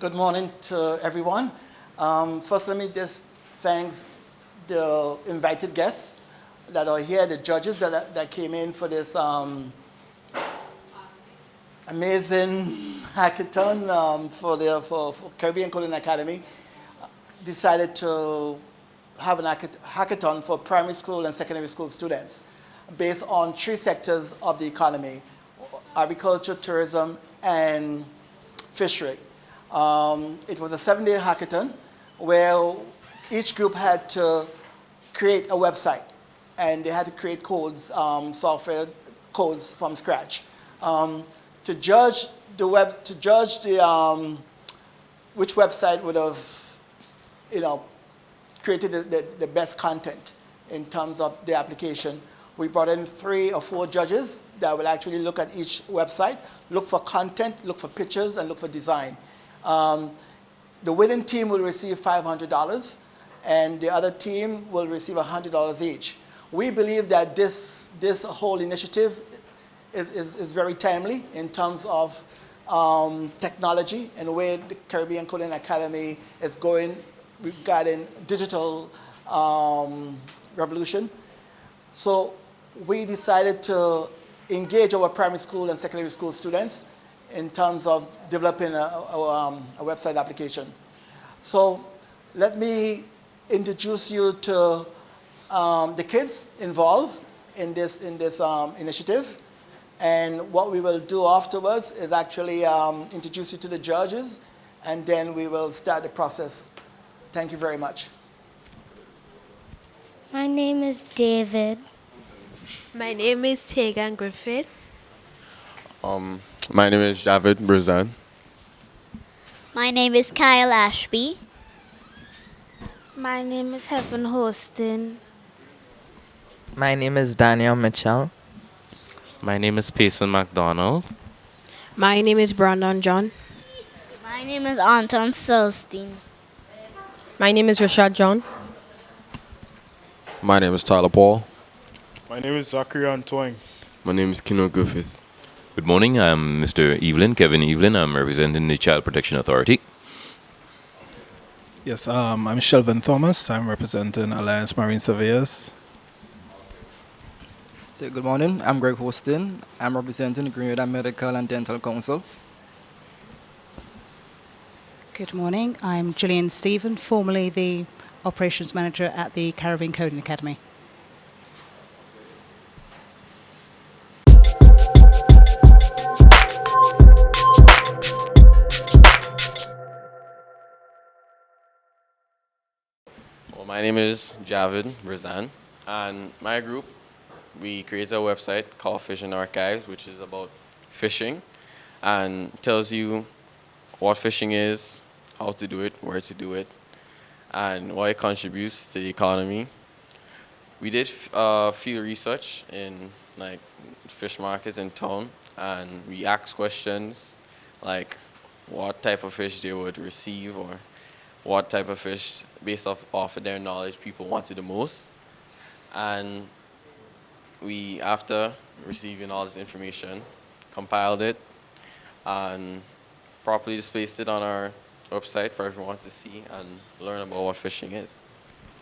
Good morning to everyone. First, let me just thank the invited guests that are here, the judges that came in for this amazing hackathon for Caribbean Coding Academy. Decided to have an hackathon for primary school and secondary school students based on three sectors of the economy: agriculture, tourism, and fishery. It was a 7-day hackathon where each group had to create a website, and they had to create codes, software codes from scratch. To judge which website would have, created the best content in terms of the application, we brought in 3 or 4 judges that will actually look at each website, look for content, look for pictures, and look for design. The winning team will receive $500, and the other team will receive $100 each. We believe that this whole initiative is very timely in terms of technology and the way the Caribbean Coding Academy is going regarding digital revolution. So we decided to engage our primary school and secondary school students in terms of developing a website application. So let me introduce you to the kids involved in this initiative. And what we will do afterwards is actually introduce you to the judges, and then we will start the process. Thank you very much. My name is David. My name is Tegan Griffith. My name is Javid Brazan. My name is Kyle Ashby. My name is Heaven Hostin. My name is Daniel Mitchell. My name is Payson McDonald. My name is Brandon John. My name is Anton Solstein. My name is Rashad John. My name is Tyler Paul. My name is Zachary Antoine. My name is Kino Griffith. Good morning, I'm Mr. Kevin Evelyn. I'm representing the Child Protection Authority. Yes, I'm Shelvin Thomas. I'm representing Alliance Marine Surveyors. So good morning, I'm Greg Hostin. I'm representing the Grenada Medical and Dental Council. Good morning, I'm Gillian Stephen, formerly the Operations Manager at the Caribbean Coding Academy. Well, my name is Javid Brazan, and my group, we created a website called Fishing Archives, which is about fishing, and tells you what fishing is, how to do it, where to do it, and what it contributes to the economy. We did field research in fish markets in town, and we asked questions like what type of fish they would receive, or what type of fish, based off of their knowledge, people wanted the most. And we, after receiving all this information, compiled it and properly displayed it on our website for everyone to see and learn about what fishing is.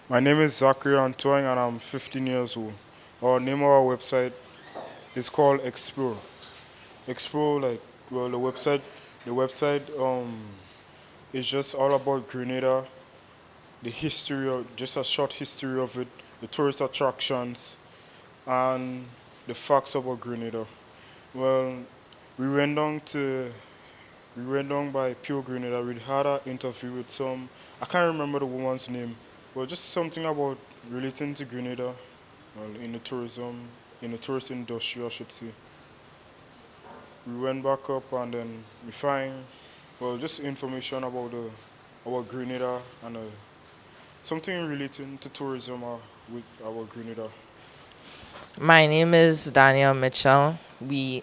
My name is Zachary Antoine, and I'm 15 years old. Our name of our website is called Explore. Explore, the website is just all about Grenada, the history of, just a short history of it, the tourist attractions, and the facts about Grenada. Well, we went down by Pure Grenada. We had an interview with some, I can't remember the woman's name, Well, just something about relating to Grenada, well, in the tourist industry, I should say. We went back up and then we find, well, just information about Grenada and something relating to tourism with our Grenada. My name is Daniel Mitchell.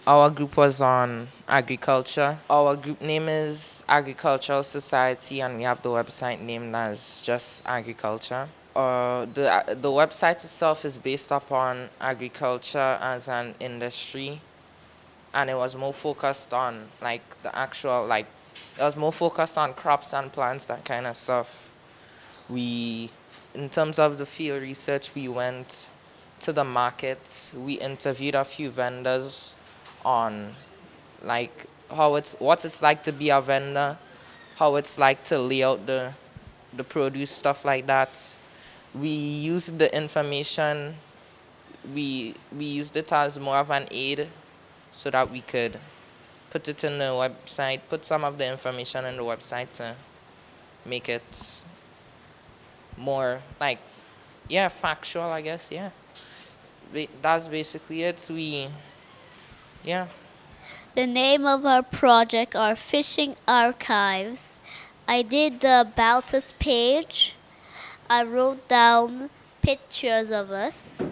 Our group was on agriculture. Our group name is Agricultural Society, and we have the website named as just agriculture. The website itself is based upon agriculture as an industry, and it was more focused on it was more focused on crops and plants, that kind of stuff. In terms of the field research, we went to the markets. We interviewed a few vendors on like what it's like to be a vendor, how it's like to lay out the produce, stuff like that. We used the information. We used it as more of an aid, so that we could put it in the website, put some of the information in the website to make it more factual, I guess. Yeah, that's basically it. Yeah. The name of our project are Fishing Archives. I did the About Us page. I wrote down pictures of us.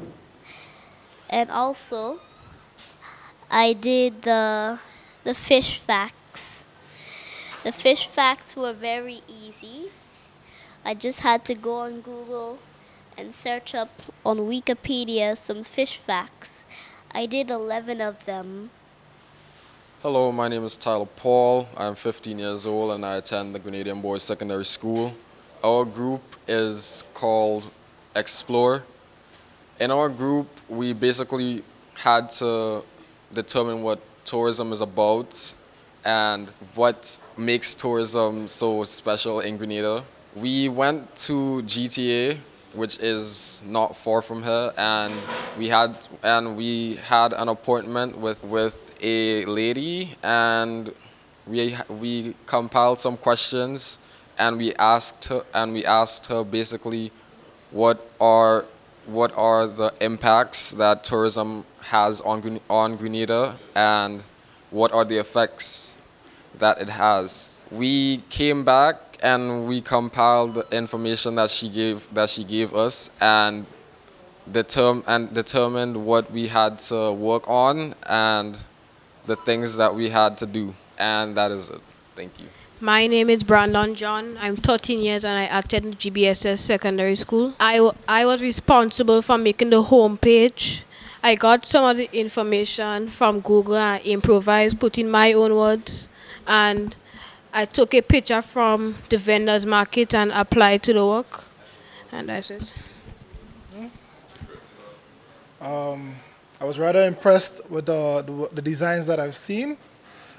And also, I did the fish facts. The fish facts were very easy. I just had to go on Google and search up on Wikipedia some fish facts. I did 11 of them. Hello, my name is Tyler Paul. I'm 15 years old and I attend the Grenadian Boys Secondary School. Our group is called Explore. In our group, we basically had to determine what tourism is about and what makes tourism so special in Grenada. We went to GTA, which is not far from here, and we had an appointment with a lady, and we compiled some questions, and we asked her basically what are the impacts that tourism has on Grenada, and what are the effects that it has. We came back and we compiled the information that she gave us and determined what we had to work on and the things that we had to do. And that is it. Thank you. My name is Brandon John. I'm 13 years and I attend GBSS Secondary School. I was responsible for making the homepage. I got some of the information from Google and improvised, put in my own words, and I took a picture from the vendor's market and applied to the work, and that's it. I was rather impressed with the designs that I've seen.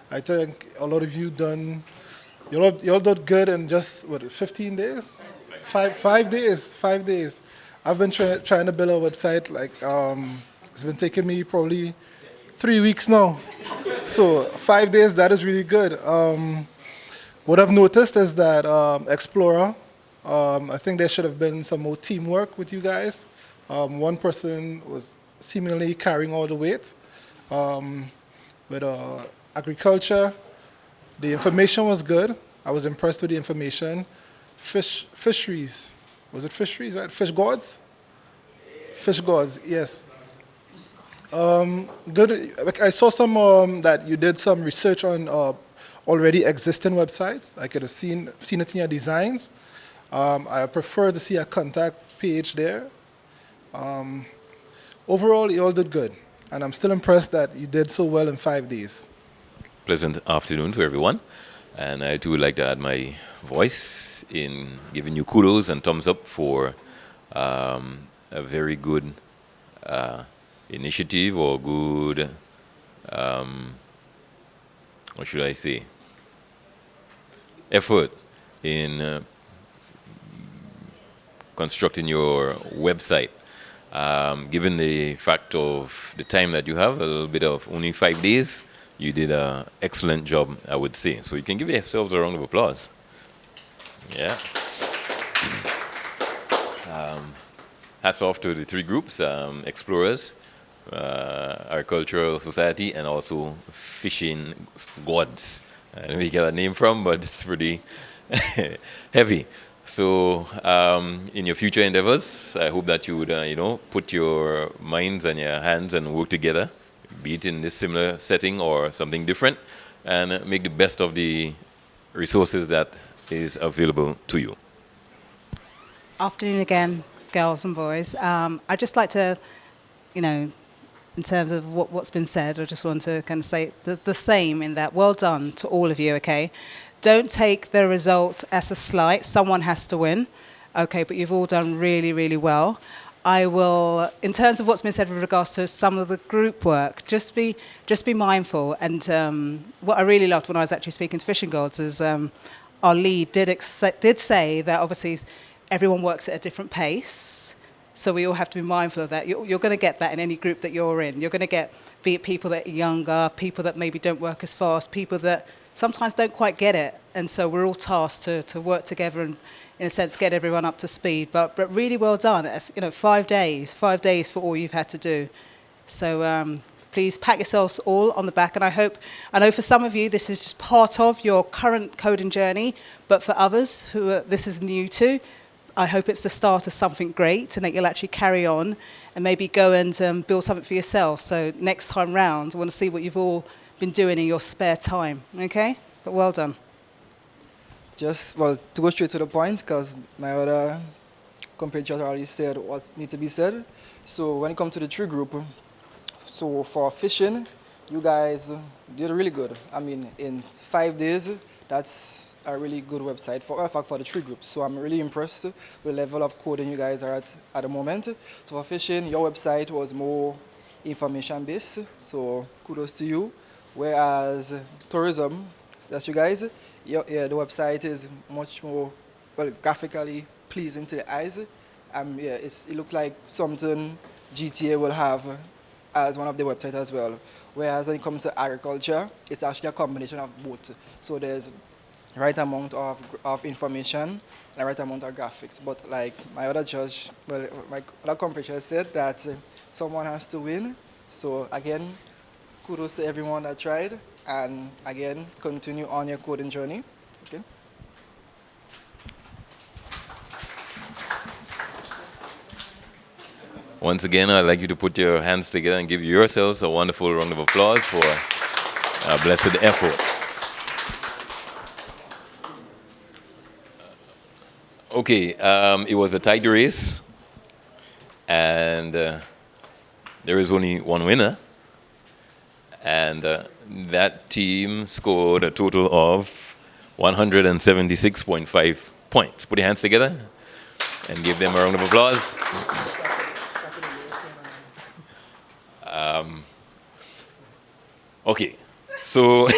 I think a lot of you all did good in just 15 days, 5 days. I've been trying to build a website it's been taking me probably 3 weeks now. So 5 days, that is really good. What I've noticed is that Explorer, I think there should have been some more teamwork with you guys. One person was seemingly carrying all the weight. With agriculture, the information was good. I was impressed with the information. Fisheries, was it fisheries, right? Fish gods? Fish gods, yes. Good. I saw some that you did some research on already existing websites. I could have seen it in your designs. I prefer to see a contact page there. Overall, you all did good. And I'm still impressed that you did so well in 5 days. Pleasant afternoon to everyone. And I too would like to add my voice in giving you kudos and thumbs up for a very good initiative or good, what should I say, effort in constructing your website. Given the fact of the time that you have, a little bit of only 5 days, you did an excellent job, I would say. So you can give yourselves a round of applause. Yeah. Hats off to the three groups, Explorers, our cultural society, and also Fishing Gods. I don't know where you get a name from, but it's pretty heavy. So in your future endeavors, I hope that you would, put your minds and your hands and work together, be it in this similar setting or something different, and make the best of the resources that is available to you. Afternoon again, girls and boys. I'd just like to, in terms of what's been said, I just want to kind of say the same in that well done to all of you, okay? Don't take the result as a slight. Someone has to win, okay? But you've all done really, really well. I will, in terms of what's been said with regards to some of the group work, just be mindful. And what I really loved when I was actually speaking to Fishing Gods is our lead did say that obviously everyone works at a different pace. So we all have to be mindful of that. You're going to get that in any group that you're in. You're going to get, be it people that are younger, people that maybe don't work as fast, people that sometimes don't quite get it. And so we're all tasked to work together and, in a sense, get everyone up to speed. But really well done. It's, 5 days for all you've had to do. So please pat yourselves all on the back. And I know for some of you, this is just part of your current coding journey. But for others who this is new to, I hope it's the start of something great and that you'll actually carry on and maybe go and build something for yourself. So next time round, I want to see what you've all been doing in your spare time, okay? But well done. To go straight to the point, because my other compatriot already said what needs to be said. So when it comes to the tree group, so for fishing, you guys did really good. I mean, in 5 days, that's a really good website for the tree group. So I'm really impressed with the level of coding you guys are at the moment. So for fishing, your website was more information based. So kudos to you. Whereas tourism, that's you guys, the website is much more graphically pleasing to the eyes. It looks like something GTA will have as one of the websites as well. Whereas when it comes to agriculture, it's actually a combination of both. So there's right amount of information and the right amount of graphics. But like my other compatriot said that someone has to win. So again, kudos to everyone that tried. And again, continue on your coding journey. Okay. Once again, I'd like you to put your hands together and give yourselves a wonderful round of applause for a blessed effort. Okay, it was a tight race, and there is only one winner, and that team scored a total of 176.5 points. Put your hands together and give them a round of applause. Okay, so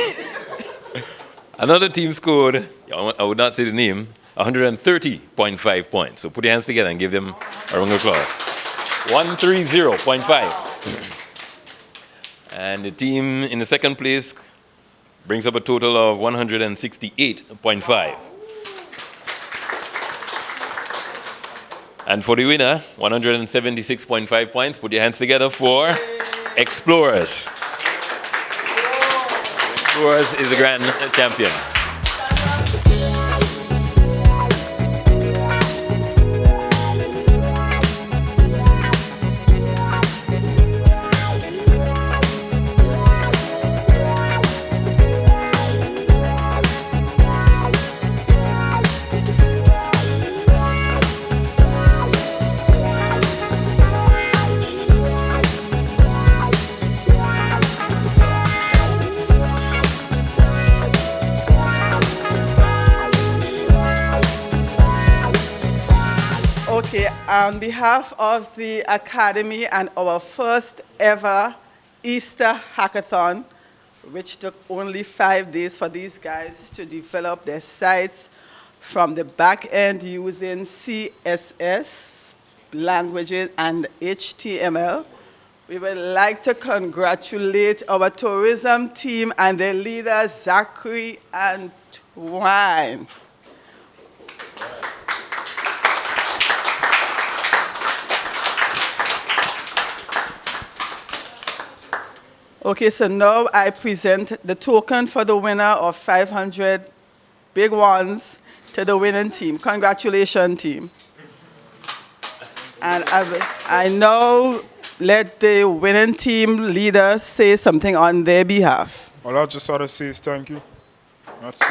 another team scored, I would not say the name, 130.5 points. So put your hands together and give them a round of applause. 130.5. And the team in the second place brings up a total of 168.5. And for the winner, 176.5 points. Put your hands together for Explorers. Explorers is the grand champion. Okay, on behalf of the Academy and our first ever Easter Hackathon, which took only 5 days for these guys to develop their sites from the back end using CSS languages and HTML. We would like to congratulate our tourism team and their leader, Zachary and Twine. Okay, so now I present the token for the winner of 500 big ones to the winning team. Congratulations, team. And I now let the winning team leader say something on their behalf. All I just want to say is thank you. That's it.